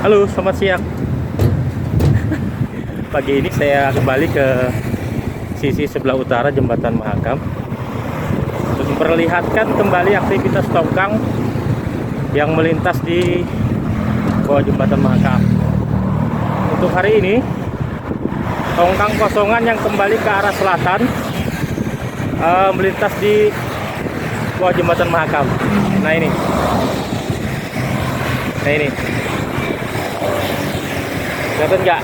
Halo, selamat siang. Pagi ini saya kembali ke sisi sebelah utara Jembatan Mahakam untuk memperlihatkan kembali aktivitas tongkang yang melintas di bawah Jembatan Mahakam. Untuk hari ini, tongkang kosongan yang kembali ke arah selatan melintas di bawah Jembatan Mahakam. Nah ini. Kelihatan nggak?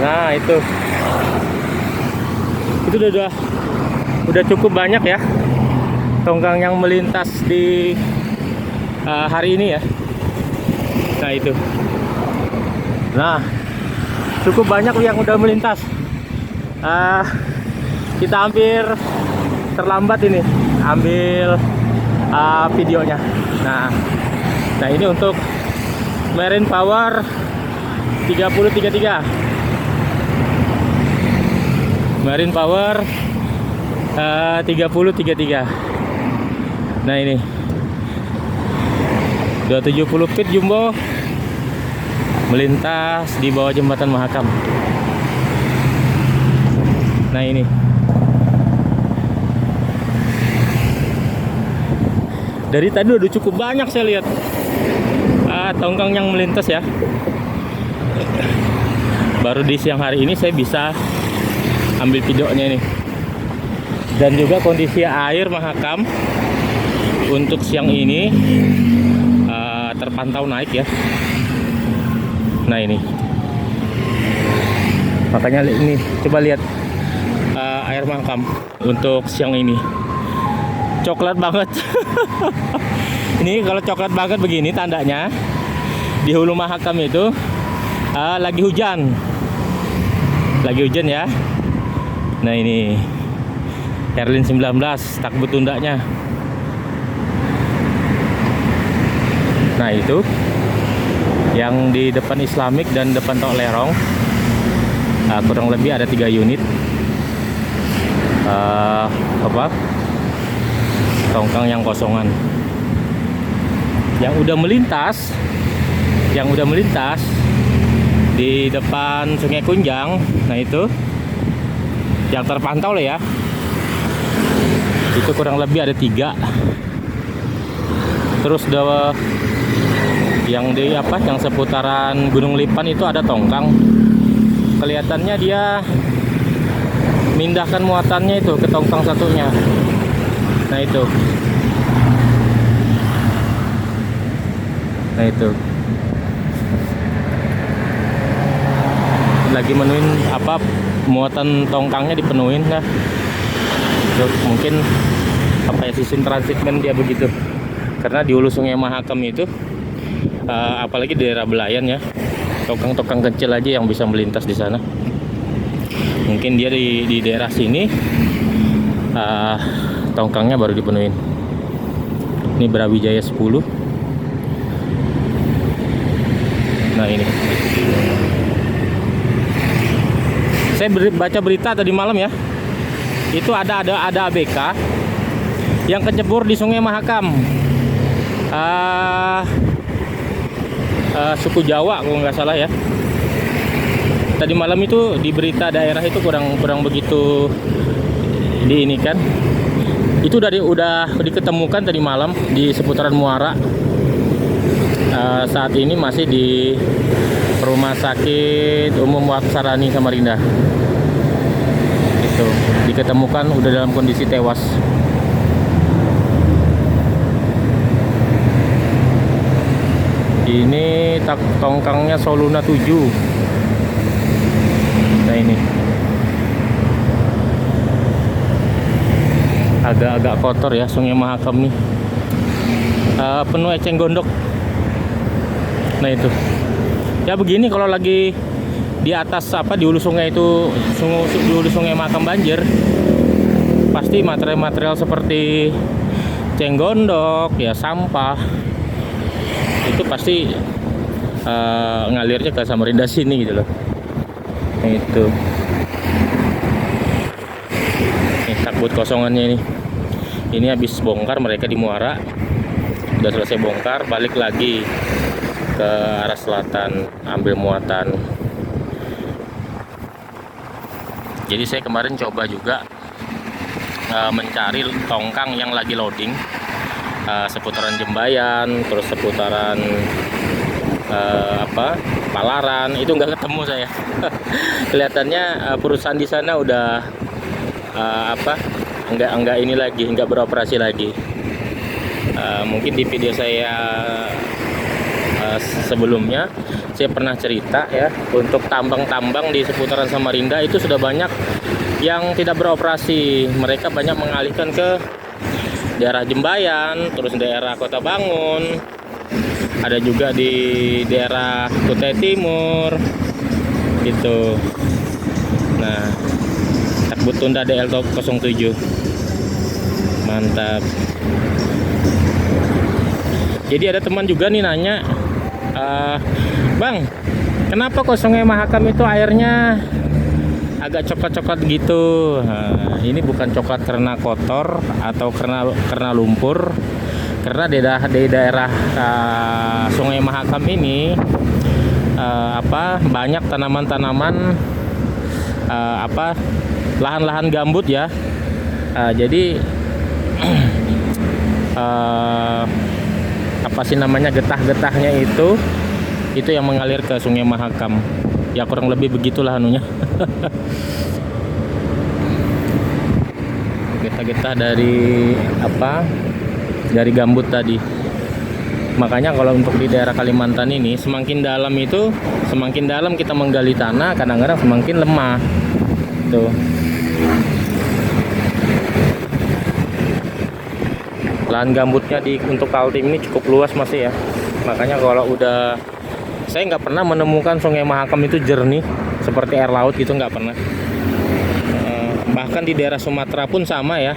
Nah itu udah cukup banyak ya tongkang yang melintas di hari ini ya. Nah itu, nah cukup banyak yang udah melintas. Kita hampir terlambat ini ambil videonya. Nah ini untuk Marine Power 3033, Marine Power 3033. Nah ini 270 feet jumbo melintas di bawah Jembatan Mahakam. Nah ini dari tadi udah cukup banyak saya lihat tongkang yang melintas ya. Baru di siang hari ini saya bisa ambil videonya ini. Dan juga kondisi air Mahakam untuk siang ini terpantau naik ya. Nah ini, makanya ini coba lihat air Mahakam untuk siang ini coklat banget. Ini kalau coklat banget begini tandanya di hulu Mahakam itu lagi hujan ya. Nah ini Herlin 19 takbut tundanya. Nah itu yang di depan Islamik dan depan Tok Lerong, kurang lebih ada 3 unit tongkang yang kosongan yang udah melintas di depan Sungai Kunjang. Nah itu yang terpantau lah ya, itu kurang lebih ada 3. Terus yang seputaran Gunung Lipan itu ada tongkang, kelihatannya dia mindahkan muatannya itu ke tongkang satunya. Nah itu lagi menuin muatan tongkangnya dipenuhin ya. Terus mungkin sistem transitmen dia begitu, karena di hulu Sungai Mahakam itu apalagi di daerah Belayan ya, tongkang-tongkang kecil aja yang bisa melintas di sana. Mungkin dia di daerah sini tongkangnya baru dipenuhin. Ini Brawijaya 10. Nah ini saya baca berita tadi malam ya, itu ada ABK yang kecebur di Sungai Mahakam, suku Jawa kalau nggak salah ya. Tadi malam itu di berita daerah itu kurang begitu di ini kan. Itu udah diketemukan tadi malam di seputaran Muara. Saat ini masih di Rumah Sakit Umum Waksarani Samarinda. Itu diketemukan udah dalam kondisi tewas. Ini tongkangnya Soluna 7. Nah ini agak-agak kotor ya Sungai Mahakam nih, penuh eceng gondok. Nah itu ya begini kalau lagi di atas di hulu sungai itu, di hulu Sungai Mahakam banjir, pasti material-material seperti cenggondok ya, sampah itu pasti ngalirnya ke Samarinda sini gitu loh. Nah itu ini takbut kosongannya ini habis bongkar mereka di Muara, udah selesai bongkar, balik lagi ke arah selatan ambil muatan. Jadi saya kemarin coba juga mencari tongkang yang lagi loading seputaran Jembayan, terus seputaran Palaran, itu nggak ketemu saya. Kelihatannya perusahaan di sana udah nggak ini lagi, nggak beroperasi lagi. Mungkin di video saya sebelumnya saya pernah cerita ya, untuk tambang-tambang di seputaran Samarinda itu sudah banyak yang tidak beroperasi. Mereka banyak mengalihkan ke daerah Jembayan, terus daerah Kota Bangun, ada juga di daerah Kutai Timur gitu. Nah, takbut tunda DL 07 mantap. Jadi ada teman juga nih nanya, Bang, kenapa kok Sungai Mahakam itu airnya agak coklat-coklat gitu? Nah, ini bukan coklat karena kotor atau karena lumpur, karena di daerah Sungai Mahakam ini banyak tanaman-tanaman lahan-lahan gambut ya. Jadi getah-getahnya itu yang mengalir ke Sungai Mahakam. Ya kurang lebih begitulah anunya. Getah-getah dari gambut tadi. Makanya kalau untuk di daerah Kalimantan ini, semakin dalam kita menggali tanah, kadang-kadang semakin lemah. Tuh. Lahan gambutnya untuk Kaltim ini cukup luas masih ya. Makanya kalau saya nggak pernah menemukan Sungai Mahakam itu jernih seperti air laut gitu, nggak pernah. Bahkan di daerah Sumatera pun sama ya.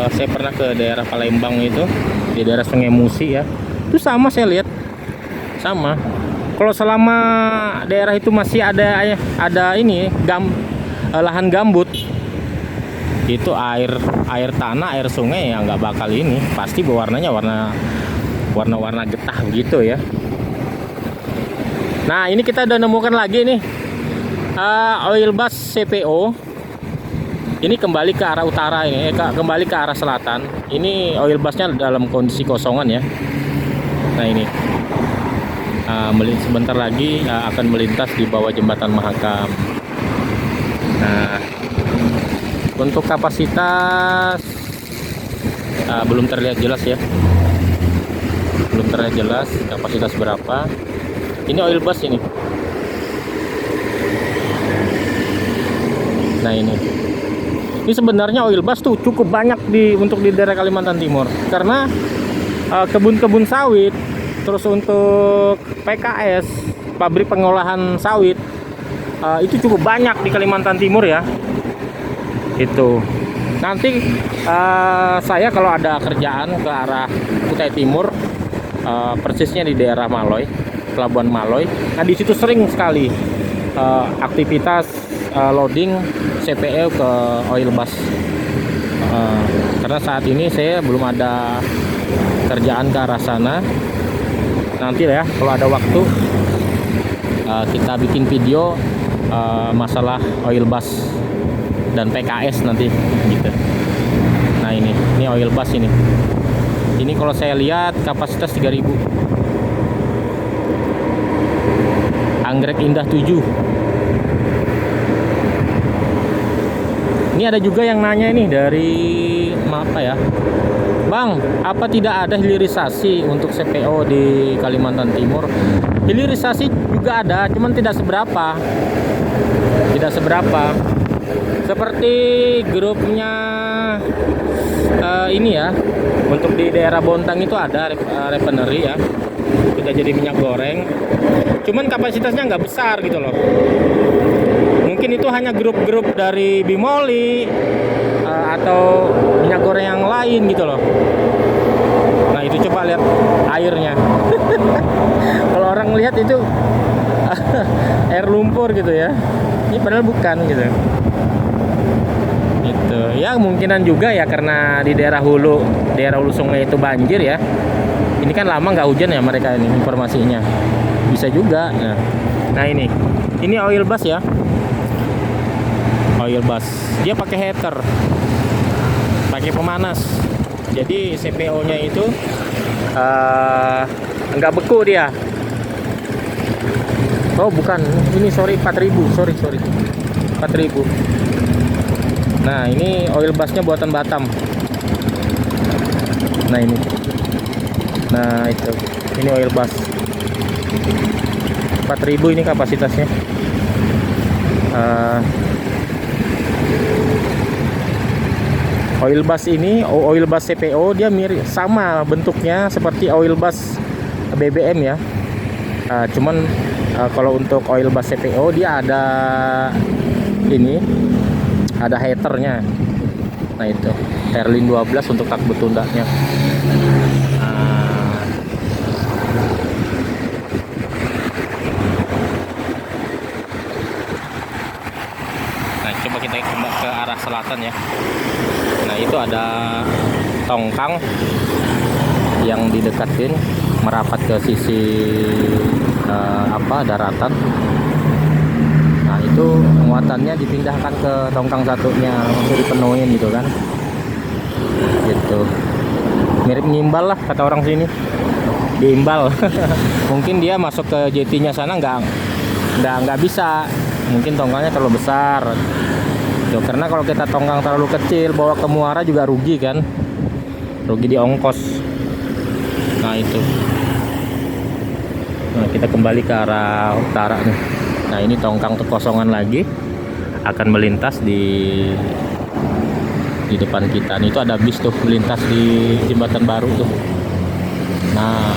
Saya pernah ke daerah Palembang itu, di daerah Sungai Musi ya. Itu sama, saya lihat sama. Kalau selama daerah itu masih ada lahan gambut, itu air tanah, air sungai ya nggak bakal ini, pasti warnanya warna getah gitu ya. Nah, ini kita udah nemukan lagi nih oil bus CPO. Ini kembali ke arah utara ini, kembali ke arah selatan. Ini oil busnya dalam kondisi kosongan ya. Nah ini sebentar lagi akan melintas di bawah jembatan Mahakam. Nah, untuk kapasitas belum terlihat jelas ya, kapasitas berapa. Ini oil bus ini. Nah ini sebenarnya oil bus tuh cukup banyak untuk di daerah Kalimantan Timur, karena kebun-kebun sawit, terus untuk PKS, pabrik pengolahan sawit, itu cukup banyak di Kalimantan Timur ya. Itu nanti saya kalau ada kerjaan ke arah Kutai Timur, persisnya di daerah Maloy, Pelabuhan Maloy. Nah di situ sering sekali aktivitas loading CPO ke oil bus. Karena saat ini saya belum ada kerjaan ke arah sana. Nanti ya kalau ada waktu kita bikin video masalah oil bus dan PKS nanti gitu. Nah ini oil bus ini kalau saya lihat kapasitas 3000. Anggrek Indah 7. Ini ada juga yang nanya ini dari Bang, apa tidak ada hilirisasi untuk CPO di Kalimantan Timur? Hilirisasi juga ada, cuman tidak seberapa. Seperti grupnya ini ya, untuk di daerah Bontang itu ada refinery ya, kita jadi minyak goreng. Cuman kapasitasnya nggak besar gitu loh. Mungkin itu hanya grup-grup dari Bimoli atau minyak goreng yang lain gitu loh. Nah itu coba lihat airnya. Kalau orang lihat itu air lumpur gitu ya, ini padahal bukan gitu. Itu ya kemungkinan juga ya karena di daerah hulu sungai itu banjir ya. Ini kan lama nggak hujan ya mereka ini informasinya. Bisa juga. Nah ini oil bus ya. Oil bus. Dia pakai heater. Pakai pemanas. Jadi CPO-nya itu nggak beku dia. Oh bukan, ini sorry 4.000, sorry 4.000. Nah ini oil busnya buatan Batam. Nah ini, nah itu, ini oil bus 4.000 ini kapasitasnya. Oil bus ini, oil bus CPO dia mirip sama bentuknya seperti oil bus BBM ya. Cuman kalau untuk oil bus CPO dia ada ini, ada heaternya. Nah itu Herlin 12 untuk tak betundanya. Nah coba kita kembali ke arah selatan ya. Nah itu ada tongkang yang didekatin merapat ke sisi daratan. Nah itu muatannya dipindahkan ke tongkang satunya untuk dipenuhin gitu kan, gitu. Mirip ngimbal lah kata orang sini, diimbal. Mungkin dia masuk ke jetinya sana nggak bisa, mungkin tongkangnya terlalu besar. Tuh, karena kalau kita tongkang terlalu kecil bawa ke muara juga rugi kan, rugi di ongkos. Nah itu. Nah kita kembali ke arah utara nih. Nah ini tongkang kekosongan lagi akan melintas di depan kita. Nih itu ada bis tuh melintas di jembatan baru tuh. Nah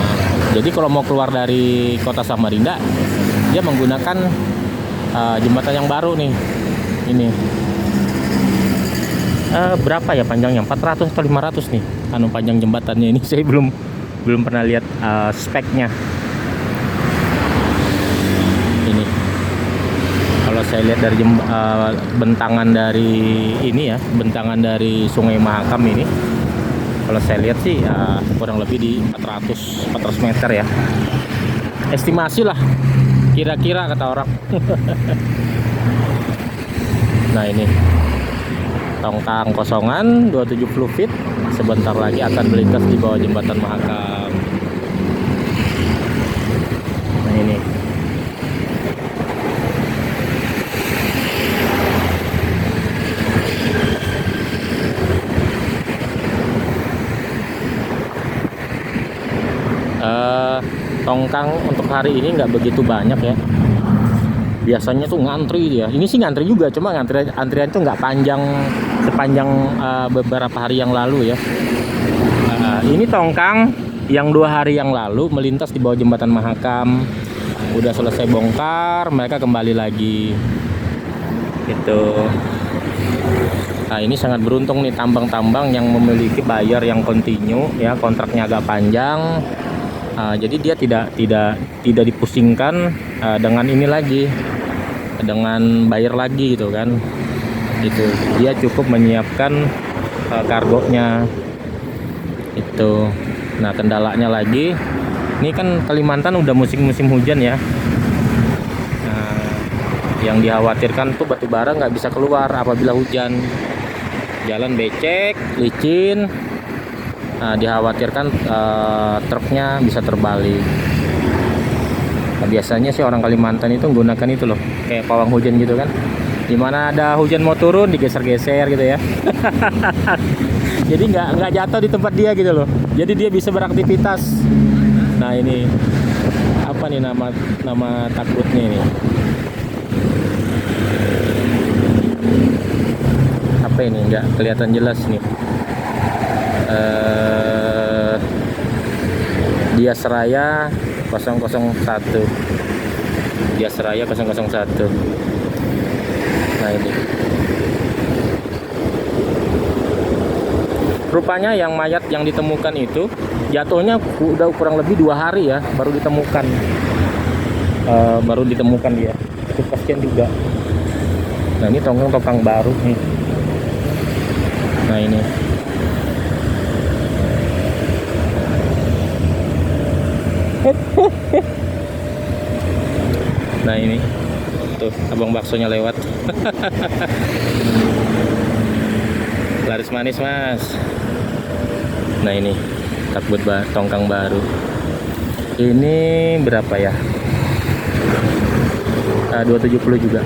jadi kalau mau keluar dari kota Samarinda dia menggunakan jembatan yang baru nih. Ini berapa ya panjangnya? 400 atau 500 nih panjang jembatannya ini. Saya belum pernah lihat speknya. Ini kalau saya lihat dari bentangan dari ini ya, bentangan dari Sungai Mahakam ini, kalau saya lihat sih kurang lebih di 400 meter ya, estimasi lah kira-kira kata orang. Nah ini tongkang kosongan 270 feet sebentar lagi akan melintas di bawah jembatan Mahakam. Nah ini tongkang untuk hari ini nggak begitu banyak ya. Biasanya tuh ngantri dia. Ini sih ngantri juga, cuma antrian tuh nggak panjang sepanjang beberapa hari yang lalu ya. Ini tongkang yang 2 hari yang lalu melintas di bawah jembatan Mahakam. Udah selesai bongkar, mereka kembali lagi. Gitu. Nah ini sangat beruntung nih tambang-tambang yang memiliki buyer yang kontinu ya, kontraknya agak panjang. Jadi dia tidak dipusingkan dengan ini lagi, dengan bayar lagi gitu kan. Itu dia cukup menyiapkan kargonya itu. Nah kendalanya lagi, ini kan Kalimantan udah musim hujan ya. Yang dikhawatirkan tuh batu bara nggak bisa keluar apabila hujan, jalan becek, licin. Dikhawatirkan truknya bisa terbalik. Nah, biasanya sih orang Kalimantan itu menggunakan itu loh, kayak pawang hujan gitu kan, dimana ada hujan mau turun digeser-geser gitu ya. Jadi nggak jatuh di tempat dia gitu loh, jadi dia bisa beraktivitas. Nah ini apa nih nama takutnya ini, apa ini, nggak kelihatan jelas nih. Dia Seraya 001, Dia Seraya 001. Nah ini rupanya yang mayat yang ditemukan itu jatuhnya udah kurang lebih 2 hari ya baru ditemukan. Dia cukup kasihan juga. Nah ini tongkang baru nih. Nah ini Nah ini tuh abang baksonya lewat. Laris manis mas. Nah ini takbut tongkang baru. Ini berapa ya? 270 juga.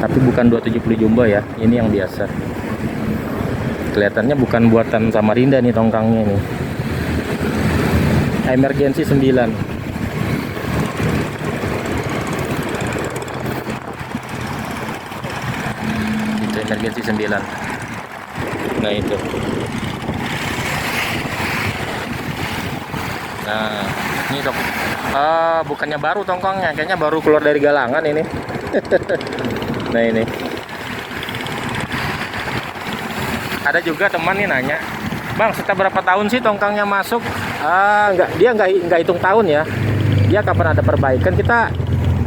Tapi bukan 270 jumbo ya. Ini yang biasa. Kelihatannya bukan buatan Samarinda nih tongkangnya nih. Emergency 9. Itu emergency 9. Nah itu. Nah ini dok. Bukannya baru tongkangnya, kayaknya baru keluar dari galangan ini. Nah ini. Ada juga teman nih nanya, bang, setelah berapa tahun sih tongkangnya masuk? Dia nggak hitung tahun ya. Dia kapan ada perbaikan kita,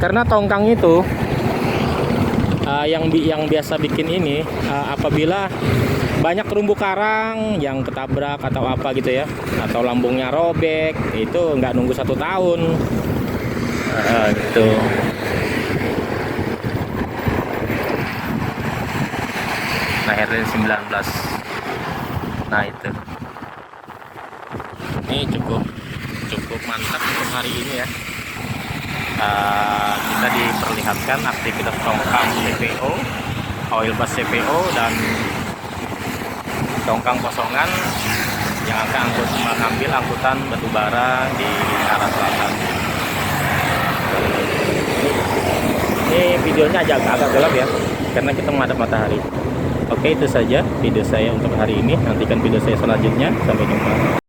karena tongkang itu yang biasa bikin ini apabila banyak terumbu karang yang ketabrak atau apa gitu ya, atau lambungnya robek, itu nggak nunggu 1 tahun. Gitu. Nah RD 19. Nah itu. Ini cukup mantap untuk hari ini ya. Kita diperlihatkan aktivitas tongkang CPO, oil bus CPO, dan tongkang kosongan yang akan mengambil angkutan batubara di arah selatan. Ini videonya agak gelap ya, karena kita menghadap matahari. Oke, itu saja video saya untuk hari ini. Nantikan video saya selanjutnya. Sampai jumpa.